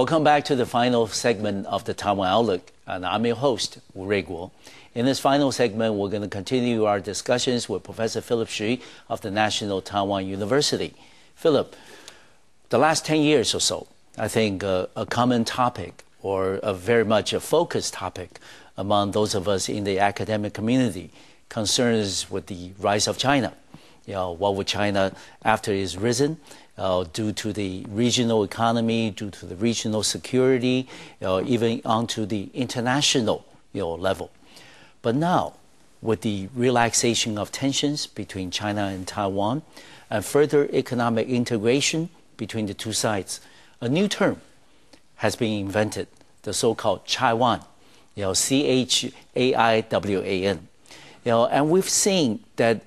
Welcome back to the final segment of the Taiwan Outlook, and I'm your host, Wu Ruiguo. In this final segment, we're going to continue our discussions with Professor Philip Xu of the National Taiwan University. Philip, the last 10 years or so, I think a common topic or a very much a focused topic among those of us in the academic community concerns with the rise of China. What would China, after it's risen, due to the regional economy, due to the regional security, even onto the international level. But now, with the relaxation of tensions between China and Taiwan, and further economic integration between the two sides, a new term has been invented, the so-called Chaiwan, C-H-A-I-W-A-N. And we've seen that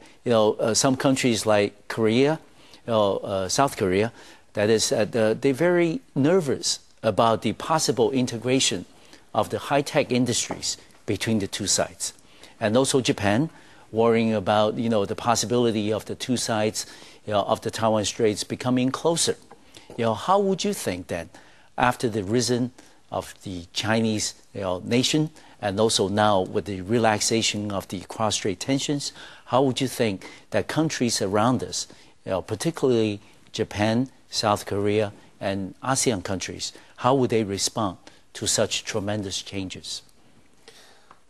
some countries like Korea, South Korea, that is, they're very nervous about the possible integration of the high-tech industries between the two sides. And also Japan, worrying about the possibility of the two sides of the Taiwan Straits becoming closer. How would you think that after the risen of the Chinese nation, and also now with the relaxation of the cross-strait tensions, how would you think that countries around us, particularly Japan, South Korea, and ASEAN countries, how would they respond to such tremendous changes?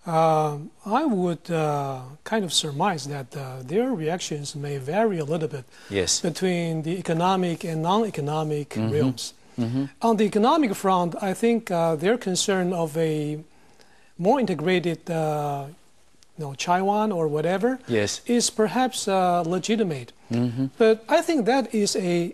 I would kind of surmise that their reactions may vary a little bit between the economic and non-economic realms. On the economic front, I think their concern of a more integrated Taiwan or whatever is perhaps legitimate. But I think that is an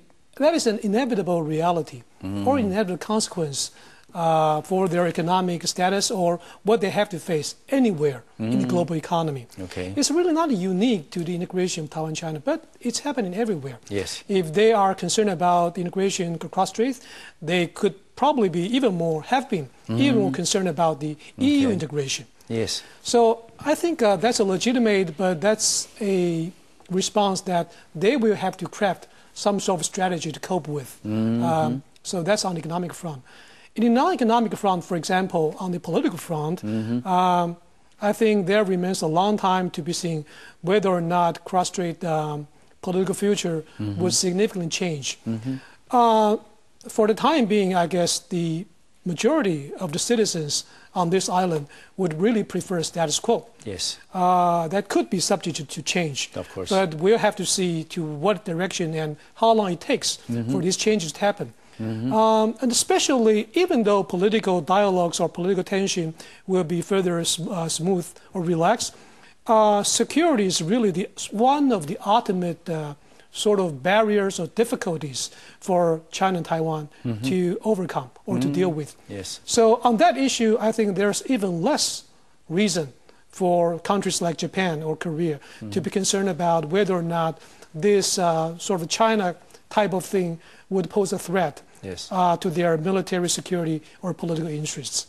inevitable reality or inevitable consequence for their economic status or what they have to face anywhere in the global economy. It's really not unique to the integration of Taiwan-China, but it's happening everywhere. If they are concerned about the integration of cross-strait, they could probably be even more concerned about the EU integration. So I think that's a legitimate, but that's a response that they will have to craft some sort of strategy to cope with. So that's on the economic front. In the non-economic front, for example, on the political front, I think there remains a long time to be seen whether or not cross-strait political future would significantly change. For the time being, I guess the majority of the citizens on this island would really prefer status quo. That could be subject to change. Of course. But we'll have to see to what direction and how long it takes for these changes to happen. And especially, even though political dialogues or political tension will be further smooth or relaxed, security is really one of the ultimate sort of barriers or difficulties for China and Taiwan to overcome or to deal with. So on that issue, I think there's even less reason for countries like Japan or Korea to be concerned about whether or not this sort of China type of thing would pose a threat to their military security or political interests.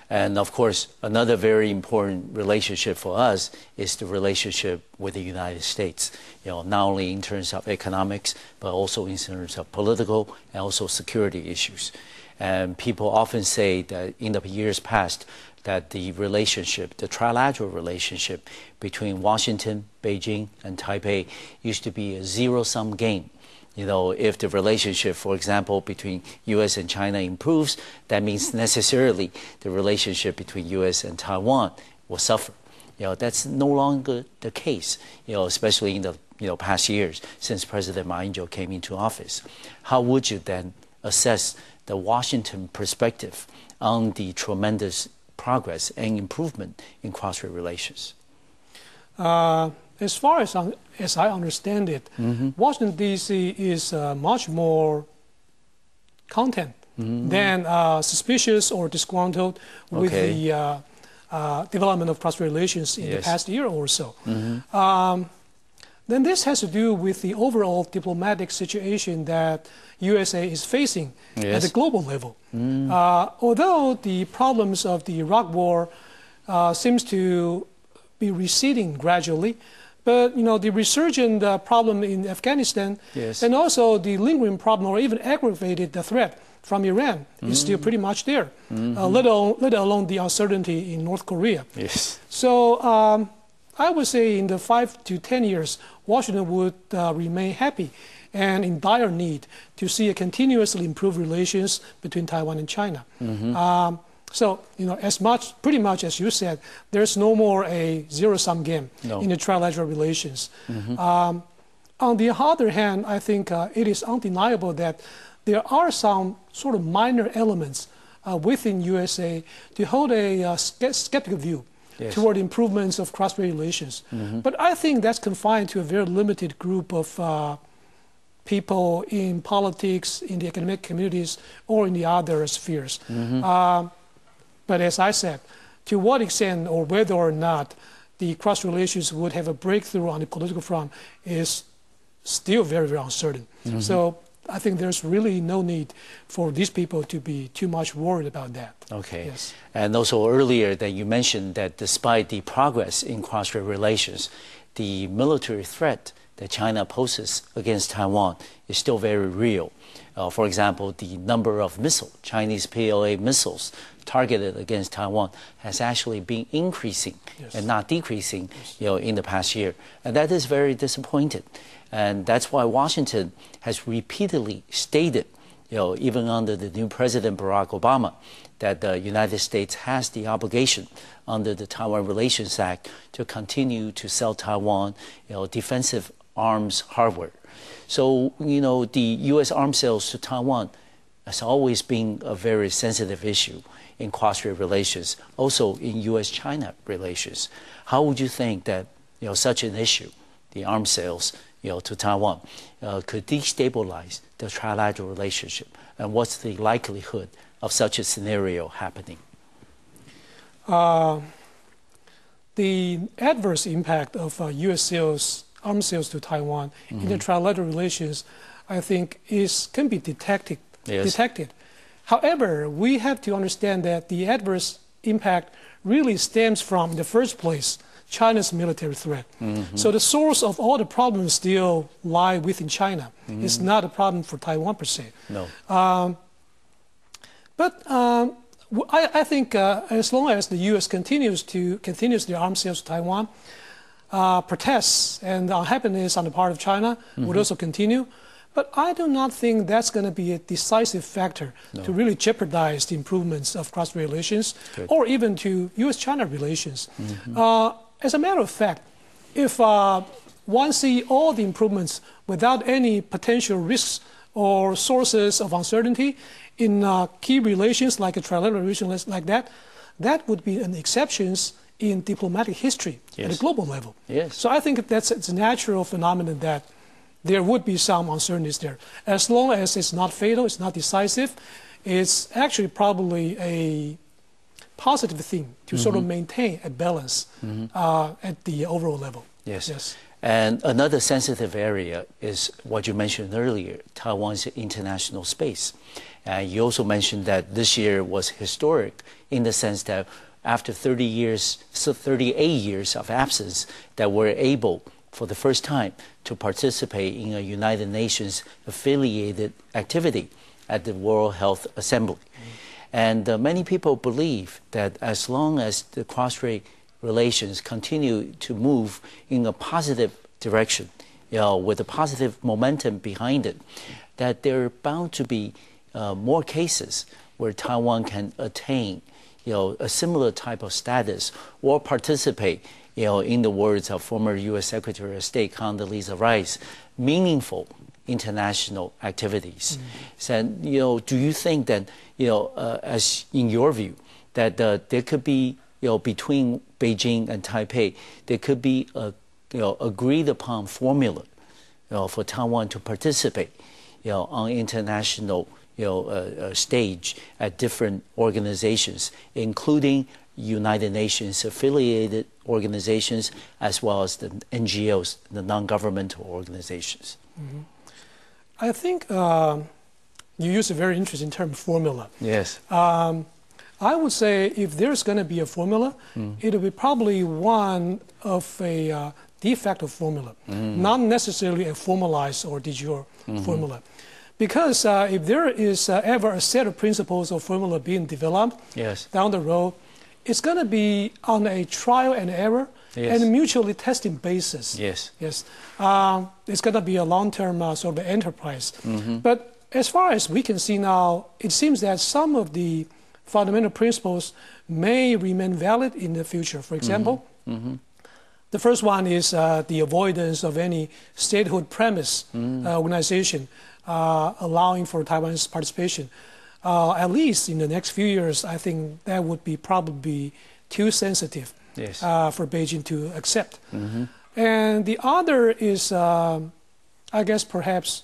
And of course, another very important relationship for us is the relationship with the United States, not only in terms of economics, but also in terms of political and also security issues. And people often say that in the years past, that the relationship, the trilateral relationship between Washington, Beijing, and Taipei used to be a zero-sum game. If the relationship, for example, between U.S. and China improves, that means necessarily the relationship between U.S. and Taiwan will suffer. That's no longer the case, especially in the past years since President Ma Ying-jeou came into office. How would you then assess the Washington perspective on the tremendous progress and improvement in cross-strait relations? As far as I understand it, Washington, D.C. is much more content than suspicious or disgruntled with the development of cross-strait relations in the past year or so. Then this has to do with the overall diplomatic situation that USA is facing at the global level. Although the problems of the Iraq War seems to be receding gradually, but the resurgent problem in Afghanistan and also the lingering problem or even aggravated the threat from Iran is still pretty much there, let alone the uncertainty in North Korea. Yes. So I would say in the 5 to 10 years, Washington would remain happy and in dire need to see a continuously improved relations between Taiwan and China. So, pretty much as you said, there's no more a zero-sum game in the trilateral relations. On the other hand, I think it is undeniable that there are some sort of minor elements within USA to hold a skeptical view toward improvements of cross-strait relations. But I think that's confined to a very limited group of people in politics, in the academic communities, or in the other spheres. But as I said, to what extent or whether or not the cross relations would have a breakthrough on the political front is still very, very uncertain. So I think there's really no need for these people to be too much worried about that. Okay. Yes. And also earlier that you mentioned that despite the progress in cross-strait relations, the military threat that China poses against Taiwan is still very real. For example, the number of Chinese PLA missiles targeted against Taiwan has actually been increasing and not decreasing, in the past year. And that is very disappointing. And that's why Washington has repeatedly stated, even under the new President Barack Obama, that the United States has the obligation under the Taiwan Relations Act to continue to sell Taiwan, defensive arms hardware. So, the U.S. arms sales to Taiwan has always been a very sensitive issue in cross-strait relations, also in U.S.-China relations. How would you think that, such an issue, the arms sales, to Taiwan, could destabilize the trilateral relationship? And what's the likelihood of such a scenario happening? The adverse impact of U.S. arms sales to Taiwan in the trilateral relations, I think, can be detected. However, we have to understand that the adverse impact really stems from, in the first place, China's military threat. So the source of all the problems still lie within China. It's not a problem for Taiwan per se. No. But I think as long as the U.S. continues their arms sales to Taiwan, protests and unhappiness on the part of China would also continue. But I do not think that's going to be a decisive factor to really jeopardize the improvements of cross-strait relations or even to U.S.-China relations. As a matter of fact, if one sees all the improvements without any potential risks or sources of uncertainty in key relations like a trilateral relation like that, that would be an exception in diplomatic history at a global level. So I think it's a natural phenomenon that there would be some uncertainties there. As long as it's not fatal, it's not decisive, it's actually probably a positive thing to sort of maintain a balance at the overall level. Yes. And another sensitive area is what you mentioned earlier, Taiwan's international space. And you also mentioned that this year was historic in the sense that after 38 years of absence, that we're able, for the first time, to participate in a United Nations affiliated activity at the World Health Assembly. And many people believe that as long as the cross-strait relations continue to move in a positive direction, with a positive momentum behind it, that there are bound to be more cases where Taiwan can attain, a similar type of status or participate, in the words of former U.S. Secretary of State Condoleezza Rice, meaningful international activities. So, do you think that, as in your view, that there could be, between Beijing and Taipei, there could be a, agreed upon formula, for Taiwan to participate, on international, stage at different organizations, including United Nations affiliated organizations as well as the NGOs, the non-governmental organizations? I think you use a very interesting term, formula. Yes. I would say if there's going to be a formula, it will be probably one of a de facto formula, not necessarily a formalized or de jure formula. Because if there is ever a set of principles or formula being developed down the road, it's going to be on a trial and error and a mutually testing basis. Yes. It's going to be a long-term sort of enterprise. But as far as we can see now, it seems that some of the fundamental principles may remain valid in the future. For example, the first one is the avoidance of any statehood premise organization allowing for Taiwan's participation. At least in the next few years, I think that would be probably too sensitive for Beijing to accept. And the other is, I guess, perhaps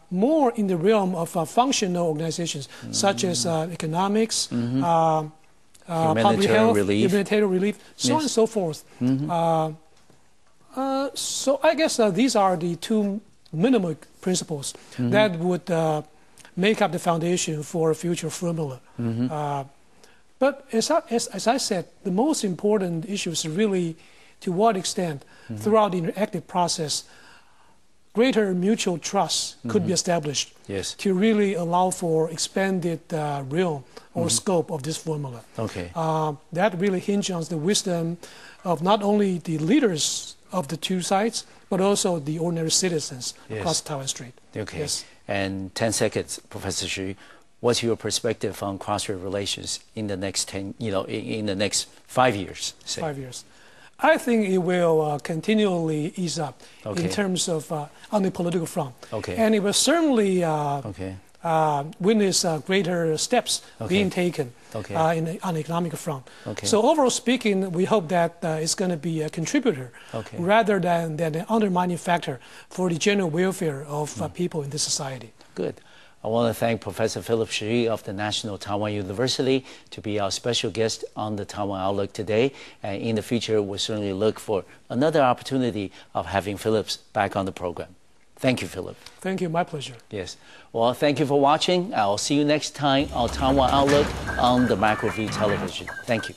more in the realm of functional organizations, such as economics, public health, humanitarian relief, so on and so forth. So I guess these are the two minimum principles that would make up the foundation for a future formula. But as I said, the most important issue is really to what extent, throughout the interactive process, greater mutual trust could be established to really allow for expanded realm or scope of this formula. That really hinges on the wisdom of not only the leaders of the two sides, but also the ordinary citizens across Taiwan Strait. And 10 seconds, Professor Xu, what's your perspective on cross-strait relations in the next in the next 5 years? Say. 5 years. I think it will continually ease up in terms of on the political front. And it will certainly witness greater steps being taken on the economic front. So overall speaking, we hope that it's going to be a contributor rather than an undermining factor for the general welfare of people in this society. Good. I want to thank Professor Philip Shi of the National Taiwan University to be our special guest on the Taiwan Outlook today. And in the future, we'll certainly look for another opportunity of having Philip back on the program. Thank you, Philip. Thank you. My pleasure. Yes. Well, thank you for watching. I'll see you next time on Taiwan Outlook on the Macroview Television. Thank you.